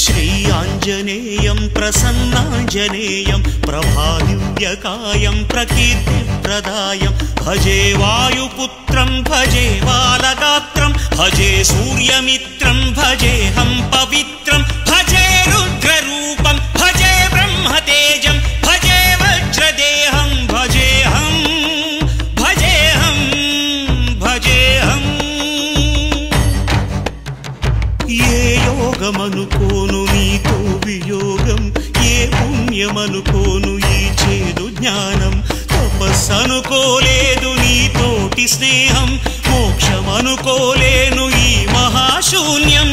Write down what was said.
श्री आञ्जनेयं प्रसन्नाञ्जनेयं प्रभादिव्यकायं प्रकीर्तिप्रदायं भजे वायुपुत्रं भजे बालगात्रं भजे सूर्यमित्रं भजेऽहं पवित्रं भजे रुद्ररूपं भजे ब्रह्मतेजं भजे वज्रदेहं भजेऽहं भजेऽहं भजेऽहं ये योगमनुकोनु नीतो वियोगं ये पुण्यमनुकोनु ई चेदु ज्ञानं तपस्सनुकोलेदु नीतोटि स्नेहं मोक्षमनुकोलेनु ई महाशून्यं